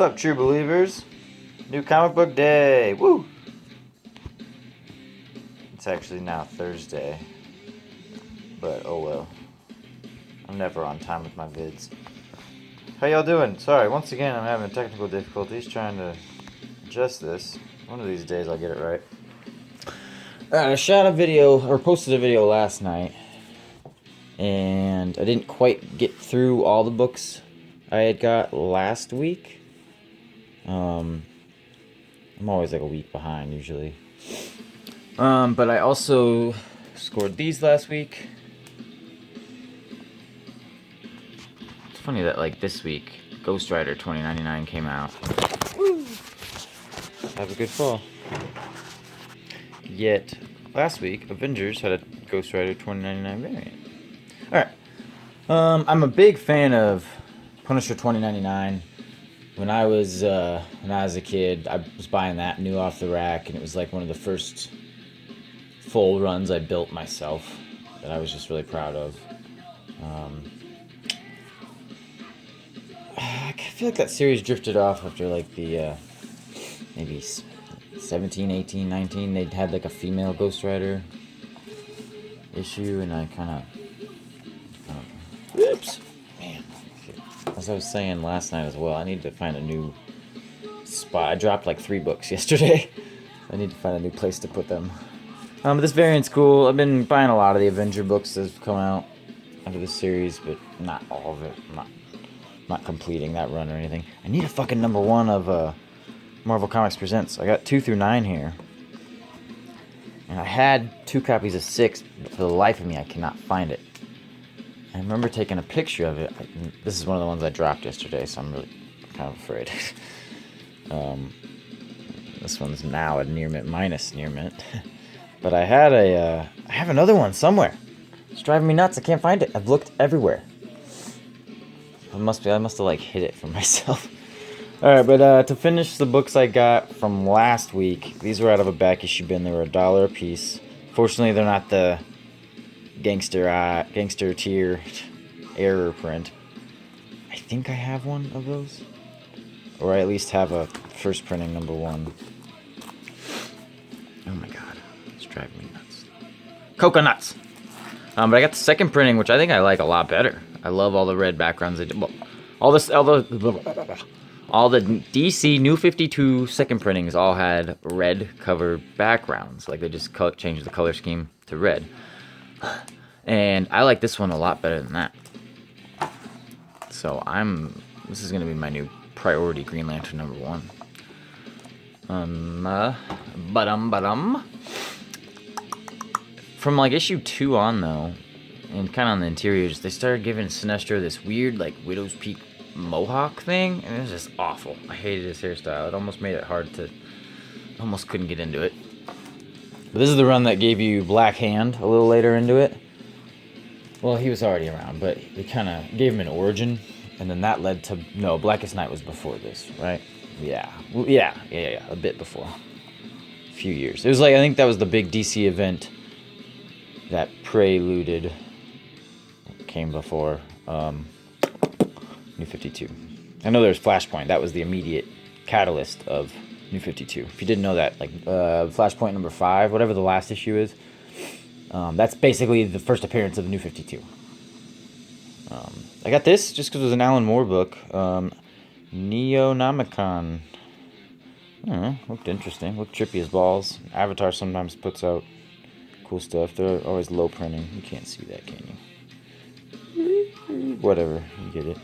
What's up, true believers? New comic book day! Woo! It's actually now Thursday. But oh well. I'm never on time with my vids. How y'all doing? Sorry, once again I'm having technical difficulties trying to adjust this. One of these days I'll get it right. Alright, I shot a video, or posted a video last night. And I didn't quite get through all the books I had got last week. I'm always like a week behind usually. But I also scored these last week. It's funny that like this week, Ghost Rider 2099 came out. Woo! Have a good fall. Yet last week, Avengers had a Ghost Rider 2099 variant. Alright. I'm a big fan of Punisher 2099. When I was a kid, I was buying that new off the rack, and it was like one of the first full runs I built myself that I was just really proud of. I feel like that series drifted off after like the maybe 17, 18, 19. They'd had like a female Ghost Rider issue, and I kind of whoops. As I was saying last night as well, I need to find a new spot. I dropped like 3 books yesterday. I need to find a new place to put them. But this variant's cool. I've been buying a lot of the Avenger books that have come out under this series, but not all of it. I'm not completing that run or anything. I need a fucking number 1 of Marvel Comics Presents. I got 2 through 9 here. And I had 2 copies of 6, but for the life of me, I cannot find it. I remember taking a picture of it. This is one of the ones I dropped yesterday, so I'm really kind of afraid. This one's now a near mint minus near mint. But I have another one somewhere. It's driving me nuts. I can't find it. I've looked everywhere. I must have like hid it from myself. All right, but to finish the books I got from last week, these were out of a back issue bin. They were $1 a piece. Fortunately, they're not the gangster tier error print. I think I have one of those, or I at least have a first printing number 1. Oh my god, it's driving me nuts. Coconuts. But I got the second printing, which I think I like a lot better. I love all the red backgrounds they did. Well, all the DC New 52 second printings all had red cover backgrounds. Like they just changed the color scheme to red. And I like this one a lot better than that. So this is going to be my new priority Green Lantern number 1. From like issue 2 on though, and kind of on the interiors, they started giving Sinestro this weird like Widow's Peak mohawk thing, and it was just awful. I hated his hairstyle. It almost made it hard to, almost couldn't get into it. But this is the run that gave you Black Hand a little later into it. Well, he was already around, but they kind of gave him an origin, and then that led to... No, Blackest Night was before this, right? Yeah, a bit before. A few years. It was like, I think that was the big DC event that preluded... came before New 52. I know there's Flashpoint. That was the immediate catalyst of New 52. If you didn't know that, like Flashpoint number 5, whatever the last issue is, that's basically the first appearance of the New 52. I got this just because it was an Alan Moore book. Neonomicon. I don't know, looked interesting. Looked trippy as balls. Avatar sometimes puts out cool stuff. They're always low printing. You can't see that, can you? Whatever, you get it.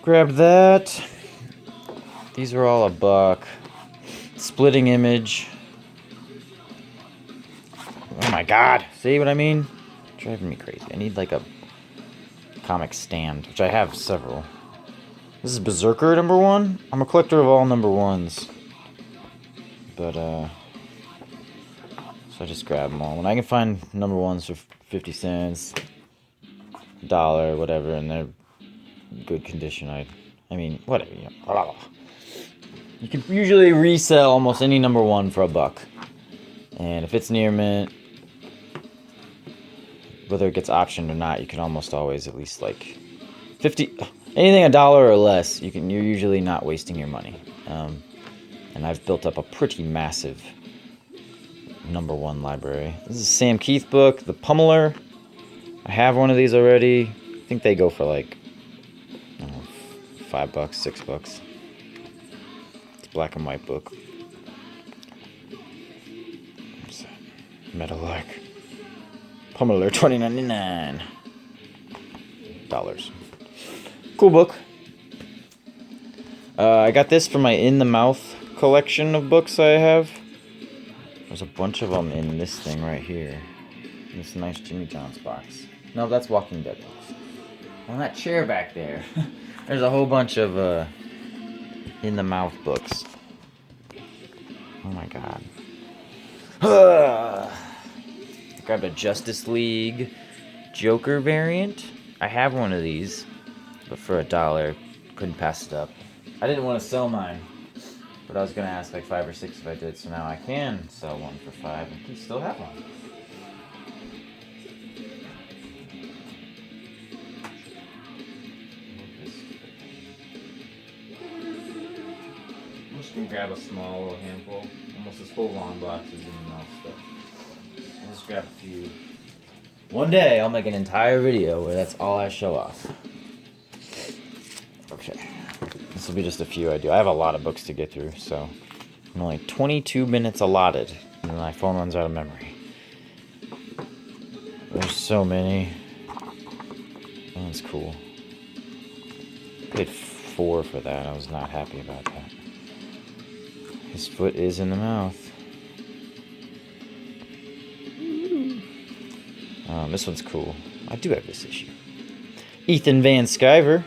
Grab that. These are all $1. Splitting Image. Oh my god. See what I mean? Driving me crazy. I need like a comic stand, which I have several. This is Berserker number 1. I'm a collector of all number 1s. But, so I just grab them all. When I can find number 1s for 50 cents, $1, whatever, and they're good condition, I mean, whatever, you know. You can usually resell almost any number 1 for $1. And if it's near mint, whether it gets optioned or not, you can almost always at least like 50. Anything $1 or less, you're usually not wasting your money. And I've built up a pretty massive #1 library. This is a Sam Keith book, The Pummeler. I have one of these already. I think they go for like, I don't know, $5, $6. It's a black and white book. What's that? Meadowlark. Pummeler, $20.99. Cool book. I got this from my In the Mouth collection of books I have. There's a bunch of them in this thing right here. This nice Jimmy John's box. No, that's Walking Dead books. On that chair back there, there's a whole bunch of In the Mouth books. Oh my god. I grabbed a Justice League Joker variant. I have one of these, but for $1, couldn't pass it up. I didn't want to sell mine, but I was gonna ask like $5 or $6 if I did. So now I can sell one for $5, and you still have one. I'm just gonna grab a small little handful, almost as full long boxes in the mouth stuff. I'll just grab a few. One day I'll make an entire video where that's all I show off. Okay. This will be just a few I do. I have a lot of books to get through, so I'm only 22 minutes allotted, and then my phone runs out of memory. There's so many. That one's cool. Paid $4 for that. I was not happy about that. His foot is in the mouth. This one's cool. I do have this issue. Ethan Van Sciver.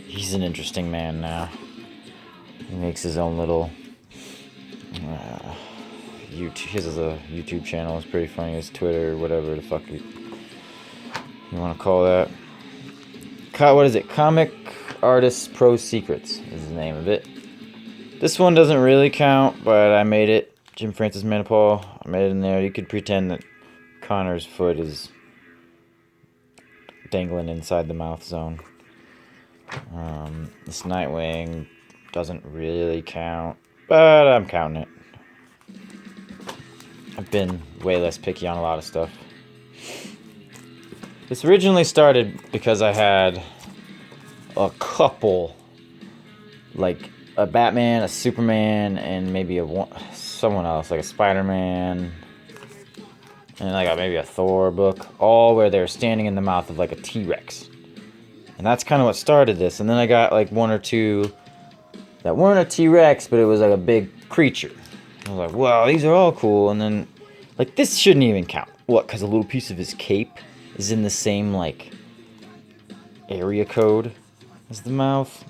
He's an interesting man now. He makes his own little YouTube. His is a YouTube channel. It's pretty funny. His Twitter, whatever the fuck you want to call that. What is it? Comic Artist Pro Secrets is the name of it. This one doesn't really count, but I made it. Jim Francis Manipal. I made it in there. You could pretend that Connor's foot is dangling inside the mouth zone. This Nightwing doesn't really count, but I'm counting it. I've been way less picky on a lot of stuff. This originally started because I had a couple, like a Batman, a Superman, and maybe someone else, like a Spider-Man, and like maybe a Thor book, all where they're standing in the mouth of like a T-Rex. And that's kind of what started this. And then I got like one or two that weren't a T-Rex, but it was like a big creature. I was like, wow, these are all cool. And then, like, this shouldn't even count. What, because a little piece of his cape is in the same, like, area code as the mouth?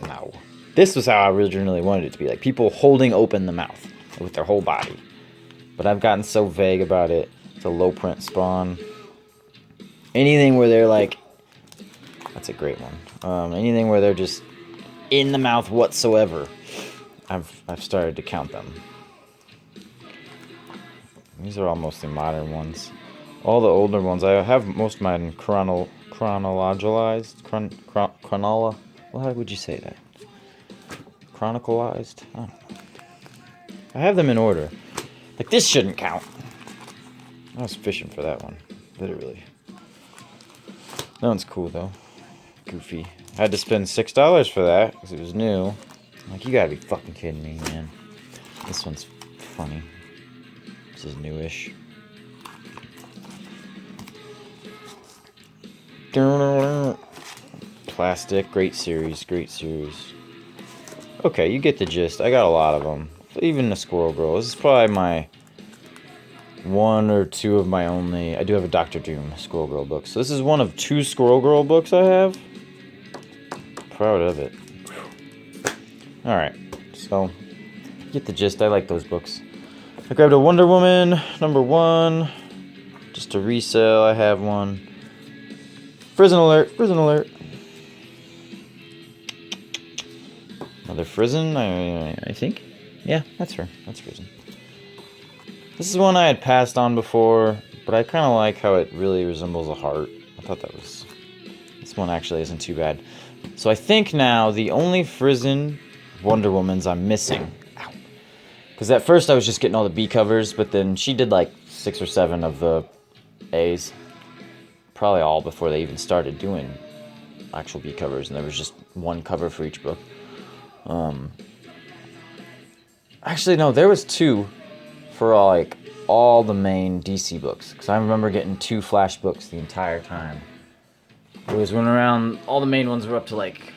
No. This was how I originally wanted it to be. Like, people holding open the mouth with their whole body. But I've gotten so vague about it. It's a low print spawn. Anything where they're like, that's a great one. Anything where they're just in the mouth whatsoever, I've started to count them. These are all mostly modern ones. All the older ones, I have most of mine chronologized. Well, how would you say that? Chronicalized? I don't know. I have them in order. Like, this shouldn't count. I was fishing for that one, literally. That one's cool, though. Goofy. I had to spend $6 for that, because it was new. I'm like, you gotta be fucking kidding me, man. This one's funny. This is newish. Plastic, great series, great series. Okay, you get the gist. I got a lot of them. Even the Squirrel Girl. This is probably my one or two of my only. I do have a Dr. Doom Squirrel Girl book. So this is one of 2 Squirrel Girl books I have. Proud of it. Alright, so get the gist. I like those books. I grabbed a Wonder Woman #1. Just to resell. I have one. Frison alert. Frison alert. Another Frison, I think. Yeah, that's her. That's Frison. This is one I had passed on before, but I kind of like how it really resembles a heart. I thought that was This one actually isn't too bad. So I think now the only Frison Wonder Womans I'm missing. Because at first I was just getting all the B covers, but then she did like 6 or 7 of the A's. Probably all before they even started doing actual B covers, and there was just one cover for each book. Actually, no, there was 2 for all the main DC books. Because I remember getting 2 Flash books the entire time. It was when around, all the main ones were up to like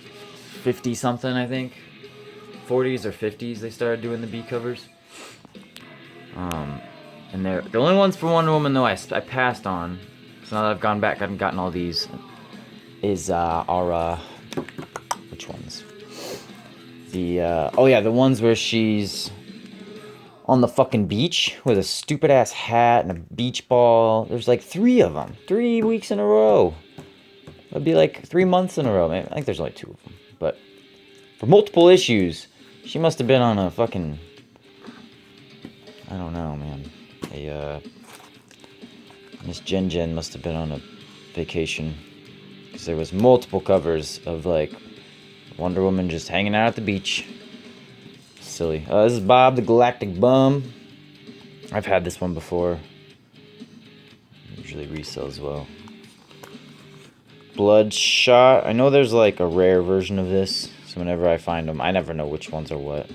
50 something, I think. 40s or 50s they started doing the B covers. And they're the only ones for Wonder Woman though I passed on. So now that I've gone back and gotten all these, is our which ones? The the ones where she's on the fucking beach with a stupid ass hat and a beach ball. There's like 3 of them, 3 weeks in a row. That'd be like 3 months in a row. I think there's only 2 of them, but for multiple issues, she must have been on a fucking, I don't know, man. Miss Jen must have been on a vacation, because there was multiple covers of like Wonder Woman just hanging out at the beach. Silly. This is Bob the Galactic Bum. I've had this one before. Usually resell as well. Bloodshot. I know there's like a rare version of this, so whenever I find them, I never know which ones are what.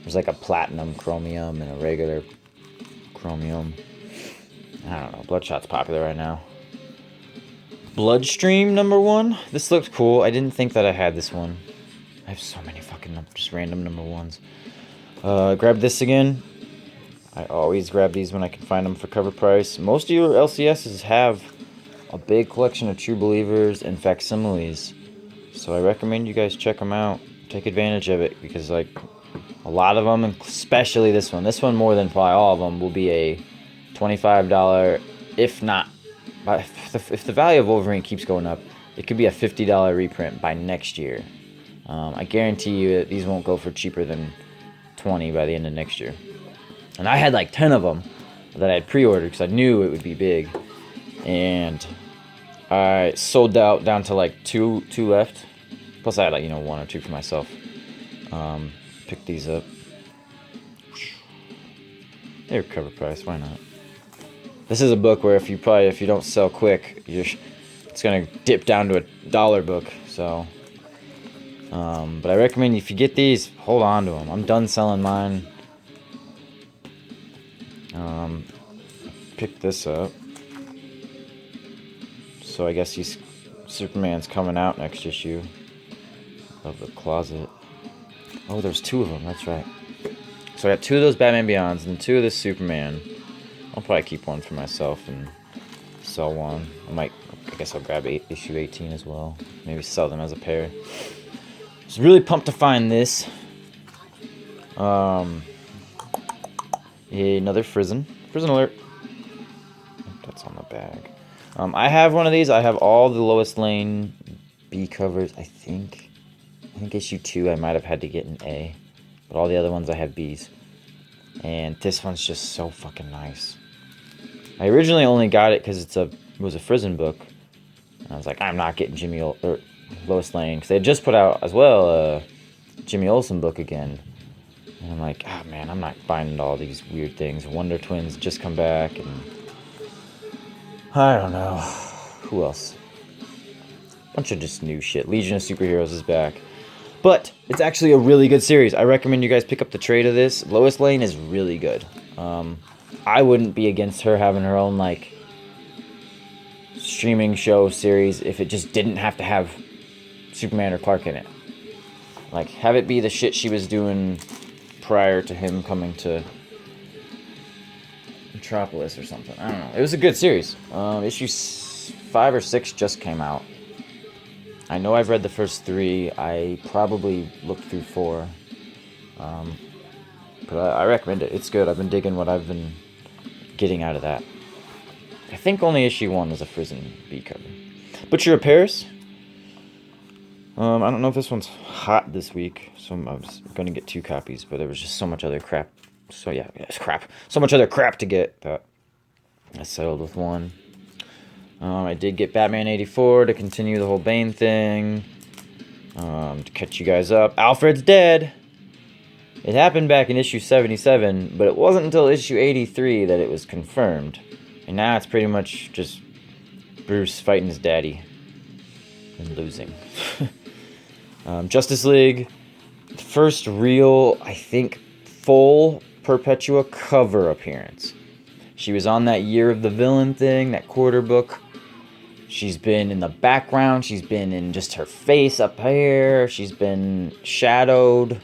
There's like a platinum chromium and a regular chromium. I don't know. Bloodshot's popular right now. Bloodstream #1. This looked cool. I didn't think that I had this one. I have so many fucking just random #1s. Grab this again. I always grab these when I can find them for cover price. Most of your LCSs have a big collection of True Believers and facsimiles, so I recommend you guys check them out. Take advantage of it, because like a lot of them, especially this one more than probably all of them, will be a $25, if not, if the value of Wolverine keeps going up, it could be a $50 reprint by next year. I guarantee you that these won't go for cheaper than $20 by the end of next year. And I had like 10 of them that I had pre-ordered because I knew it would be big, and I sold out down to like two left. Plus I had like 1 or 2 for myself. Picked these up. They're cover price. Why not? This is a book where if you don't sell quick, it's gonna dip down to $1 book. So, but I recommend if you get these, hold on to them. I'm done selling mine. Picked this up. So I guess Superman's coming out next issue of the Closet. Oh, there's 2 of them. That's right. So I got 2 of those Batman Beyonds and 2 of this Superman. I'll probably keep one for myself and sell one. I guess I'll grab issue 18 as well. Maybe sell them as a pair. I was really pumped to find this. Another Frison. Frison alert. That's on the bag. I have one of these. I have all the Lois Lane B covers, I think. I think issue 2 I might have had to get an A. But all the other ones I have Bs. And this one's just so fucking nice. I originally only got it because it was a Frison book. And I was like, I'm not getting Lois Lane. Because they had just put out as well a Jimmy Olsen book again. And I'm like, oh man, I'm not buying all these weird things. Wonder Twins just come back, and I don't know. Who else? Bunch of just new shit. Legion of Superheroes is back. But it's actually a really good series. I recommend you guys pick up the trade of this. Lois Lane is really good. I wouldn't be against her having her own like streaming show series if it just didn't have to have Superman or Clark in it. Like, have it be the shit she was doing prior to him coming to Metropolis or something. I don't know. It was a good series. Issue 5 or 6 just came out. I know I've read the first 3. I probably looked through 4. But I recommend it. It's good. I've been digging what I've been getting out of that. I think only issue 1 was a Frison B cover. Butcher of Paris. I don't know if this one's hot this week, so I was going to get 2 copies, but there was just so much other crap. So yeah, it's crap. So much other crap to get that I settled with 1. I did get Batman 84 to continue the whole Bane thing. To catch you guys up, Alfred's dead. It happened back in issue 77, but it wasn't until issue 83 that it was confirmed. And now it's pretty much just Bruce fighting his daddy and losing. Justice League, first real, I think, full Perpetua cover appearance. She was on that Year of the Villain thing, that quarter book. She's been in the background. She's been in just her face up here. She's been shadowed.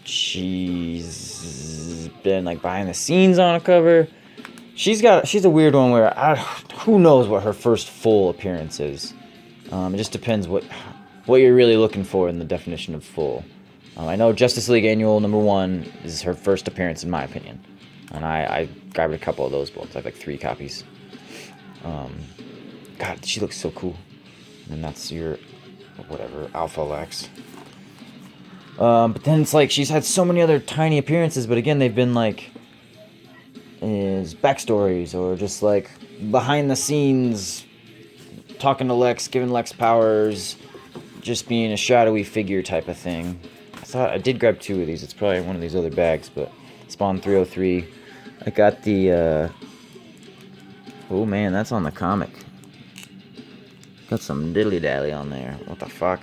She's been like behind the scenes on a cover. She's a weird one where who knows what her first full appearance is. It just depends what you're really looking for in the definition of full. I know Justice League Annual #1 is her first appearance in my opinion. And I grabbed a couple of those books. I have like 3 copies. God, she looks so cool. And that's your, whatever, Alpha Lex. But then it's like she's had so many other tiny appearances, but again, they've been like is backstories or just like behind the scenes, talking to Lex, giving Lex powers, just being a shadowy figure type of thing. I thought I did grab 2 of these. It's probably one of these other bags, but Spawn 303. I got the, oh man, that's on the comic. Got some diddly-dally on there. What the fuck?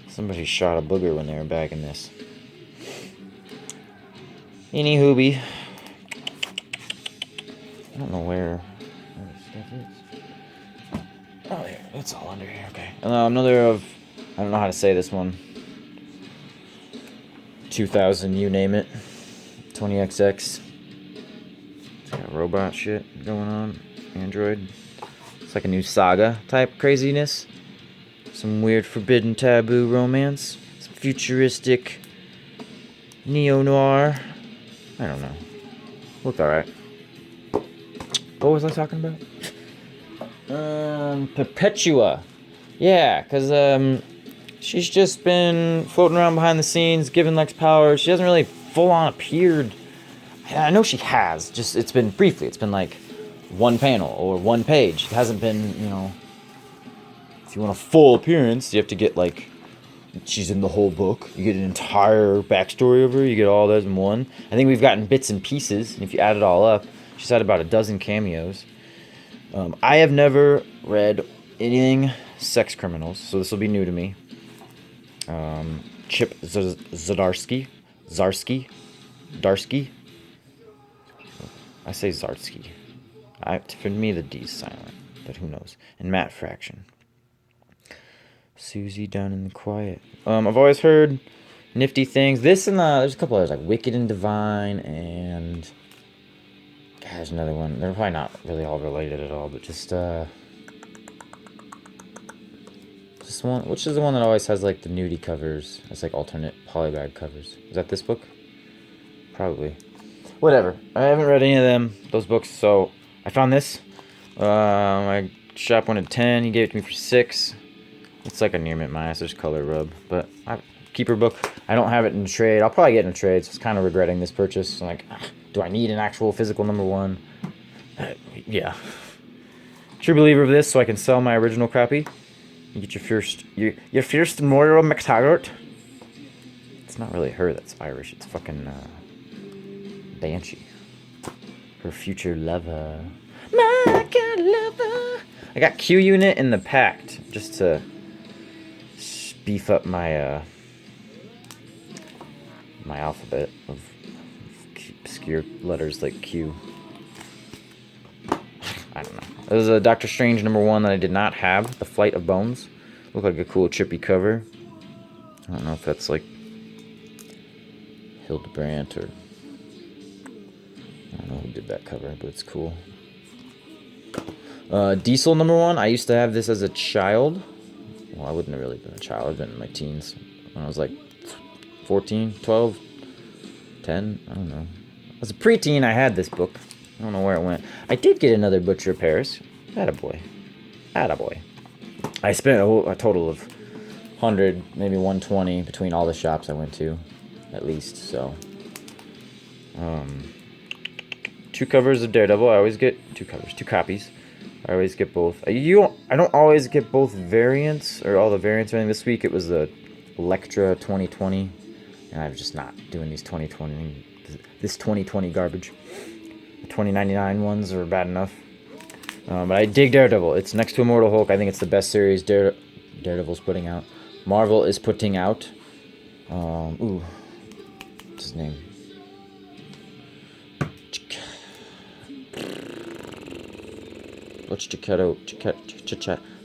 Somebody shot a booger when they were bagging this. Any hoobie. I don't know where this stuff is. Oh, there. It's all under here. Okay. Another of, I don't know how to say this one. 2000, you name it. 20XX. It's got robot shit going on. Android. It's like a new saga type craziness. Some weird forbidden taboo romance. Some futuristic neo-noir. I don't know. Looked alright. What was I talking about? Perpetua. Yeah, because she's just been floating around behind the scenes, giving Lex powers. She hasn't really full-on appeared. I know she has. Just it's been briefly. It's been like 1 panel or 1 page. It hasn't been, you know. If you want a full appearance, you have to get like she's in the whole book. You get an entire backstory of her. You get all those in one. I think we've gotten bits and pieces. And if you add it all up, she's had about a dozen cameos. I have never read anything sex criminals, so this will be new to me. Chip Zdarsky. Darsky. I say Zarsky. For me, the D's silent, but who knows? And Matt Fraction. Susie down in the quiet. I've always heard nifty things. This and there's a couple others like Wicked and Divine and God, there's another one. They're probably not really all related at all, but just one, which is the one that always has like the nudie covers. It's like alternate polybag covers. Is that this book? Probably. Whatever. I haven't read any of those books, so I found this. My shop wanted 10. He gave it to me for 6. It's like a near mint master's color rub, but keeper book. I don't have it in trade. I'll probably get in a trade, so I was kind of regretting this purchase. I'm like, do I need an actual physical #1? Yeah. True believer of this, so I can sell my original copy. You get your first Moira McTaggart. It's not really her that's Irish. It's fucking Banshee. Her future lover. My kind of lover. I got Q Unit in the Pact just to beef up my my alphabet of obscure letters like Q. I don't know. There's a Doctor Strange #1 that I did not have, The Flight of Bones. Looked like a cool chippy cover. I don't know if that's like Hildebrandt or I don't know who did that cover, but it's cool. Diesel #1. I used to have this as a child. Well, I wouldn't have really been a child. I've been in my teens. When I was like 14, 12, 10. I don't know. As a preteen, I had this book. I don't know where it went. I did get another Butcher of Paris. Attaboy. I spent a total of 100, maybe 120 between all the shops I went to, at least. So, 2 covers of Daredevil. I always get 2 copies. I always get both. I don't always get both variants or all the variants. I mean, this week it was the Electra 2020, and I'm just not doing these 2020 garbage. The 2099 ones are bad enough. But I dig Daredevil. It's next to Immortal Hulk. I think it's the best series Daredevil's putting out. Marvel is putting out. What's his name? What's Chiquetto?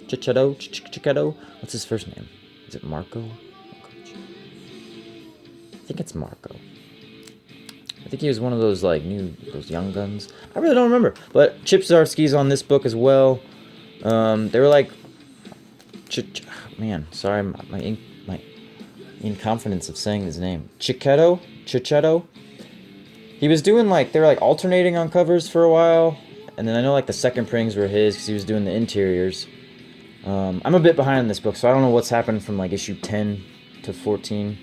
Chiquetto? What's his first name? Is it Marco? I think it's Marco. I think he was one of those those young guns. I really don't remember. But Chip Zdarsky's on this book as well. They were like, man, sorry, my inconfidence of saying his name. Chiquetto. He was doing they were alternating on covers for a while, and then I know the second prings were his because he was doing the interiors. I'm a bit behind on this book, so I don't know what's happened from issue 10 to 14.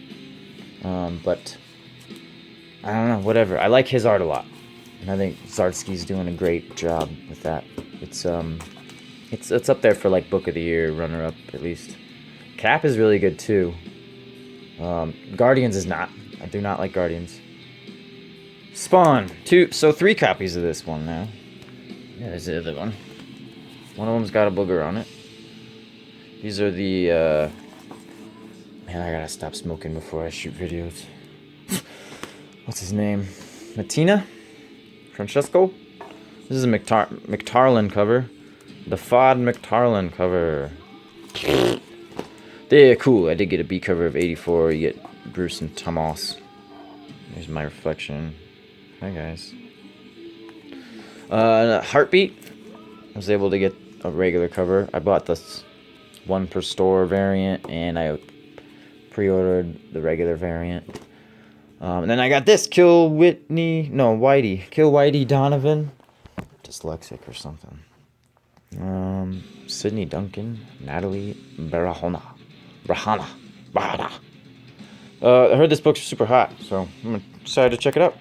But I don't know, whatever. I like his art a lot, and I think Zdarsky's doing a great job with that. It's up there for book of the year, runner up at least. Cap is really good too. Guardians is not. I do not like Guardians. Spawn 3 copies of this one now. Yeah, there's the other one. One of them's got a booger on it. These are the man, I gotta stop smoking before I shoot videos. What's his name? Mattina? Francesco? This is a McTarlane cover. The Fod McTarlane cover. They're cool. I did get a B cover of 84. You get Bruce and Tomas. There's my reflection. Hi, guys. Heartbeat. I was able to get a regular cover. I bought this 1 per store variant, and I pre-ordered the regular variant. And then I got this, Kill Whitey Donovan. Dyslexic or something. Sydney Duncan, Natalie Barahona. I heard this book's super hot, so I'm excited to check it out.